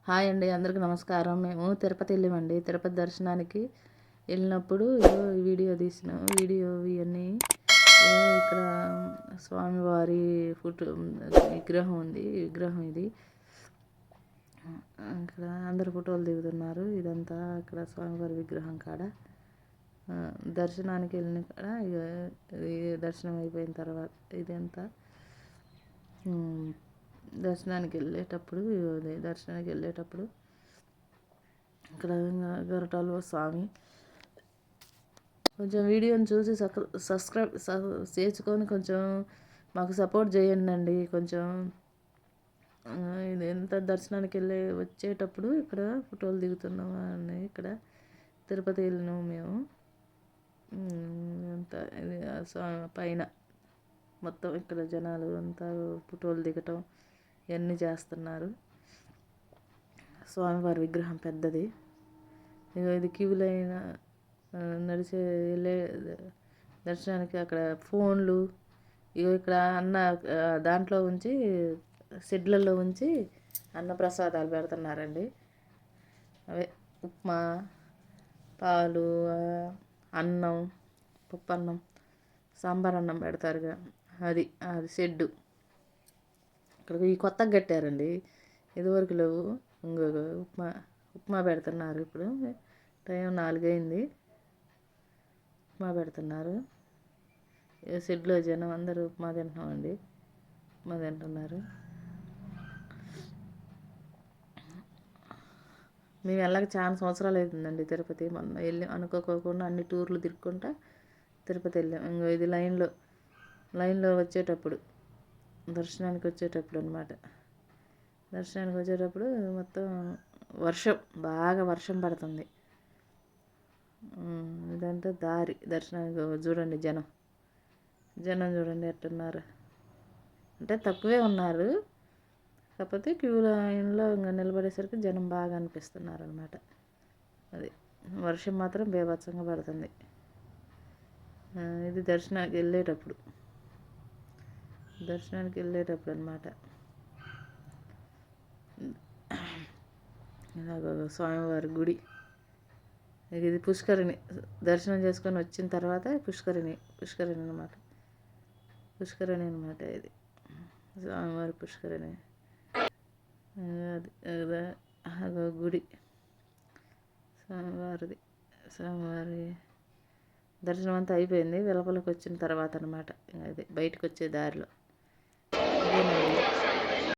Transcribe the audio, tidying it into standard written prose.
Hi అండి, అందరికీ నమస్కారం. మేము తిరుపతి వెళ్ళామండి. తిరుపతి దర్శనానికి వెళ్ళినప్పుడు ఈ వీడియో ఇవన్నీ ఇక్కడ స్వామివారి ఫోటో విగ్రహం ఉంది. విగ్రహం ఇది ఇక్కడ అందరు ఫోటోలు దిగుతున్నారు. ఇదంతా ఇక్కడ స్వామివారి విగ్రహం కాడ దర్శనానికి వెళ్ళిన కాడ దర్శనం అయిపోయిన తర్వాత ఇదంతా దర్శనానికి వెళ్ళేటప్పుడు ఇక్కడ గరటాలు స్వామి కొంచెం వీడియోని చూసి సబ్స్క్రైబ్ చేసుకొని కొంచెం మాకు సపోర్ట్ చేయండి. కొంచెం ఇది ఎంత దర్శనానికి వచ్చేటప్పుడు ఇక్కడ ఫోటోలు దిగుతున్నాము అని ఇక్కడ తిరుపతి వెళ్ళినాము మేము. అంతా ఇది పైన మొత్తం ఇక్కడ జనాలు అంతా ఫోటోలు దిగటం ఇవన్నీ చేస్తున్నారు. స్వామివారి విగ్రహం పెద్దది. ఇది క్యూ లైన్ నడిచే వెళ్ళే దర్శనానికి అక్కడ ఫోన్లు ఇక్కడ దాంట్లో ఉంచి షెడ్లలో ఉంచి అన్నప్రసాదాలు పెడుతున్నారండి. అవే ఉప్మా, పాలు, అన్నం, పప్పన్నం, సాంబార్ అన్నం పెడతారుగా అది షెడ్డు. ఇక్కడ ఈ కొత్తగా కట్టారండి, ఇదివరకు లేవు. ఇంకొక ఉప్మా పెడుతున్నారు. ఇప్పుడు టైం 4 అయింది. ఉప్మా పెడుతున్నారు. షెడ్లో జనం అందరూ ఉప్మా తింటున్నామండి. ఉప్మా తింటున్నారు. మేము వెళ్ళక చాలా సంవత్సరాలు అవుతుందండి తిరుపతి. మొన్న వెళ్ళి అనుకోకుండా అన్ని టూర్లు తిరుక్కుంటా తిరుపతి వెళ్ళాం. ఇంకో ఇది లైన్లో వచ్చేటప్పుడు దర్శనానికి వచ్చేటప్పుడు అనమాట. దర్శనానికి వచ్చేటప్పుడు మొత్తం బాగా వర్షం పడుతుంది. ఇదంతా దారి దర్శనానికి. చూడండి జనం చూడండి ఎట్టున్నారు. అంటే తక్కువే ఉన్నారు, కాకపోతే క్యూ లైన్లో ఇంకా నిలబడేసరికి జనం బాగా అనిపిస్తున్నారు అనమాట. అది వర్షం మాత్రం బీభత్సంగా పడుతుంది. ఇది దర్శనానికి వెళ్ళేటప్పుడు అనమాట. ఇలాగ స్వామివారి గుడి. ఇది పుష్కరిణి. దర్శనం చేసుకొని వచ్చిన తర్వాత పుష్కరిణి అనమాట. ఇది స్వామివారి పుష్కరిణి. అది గుడి స్వామివారి దర్శనం అంతా అయిపోయింది. వెలుపలికి వచ్చిన తర్వాత అనమాట. అది బయటకు వచ్చే దారిలో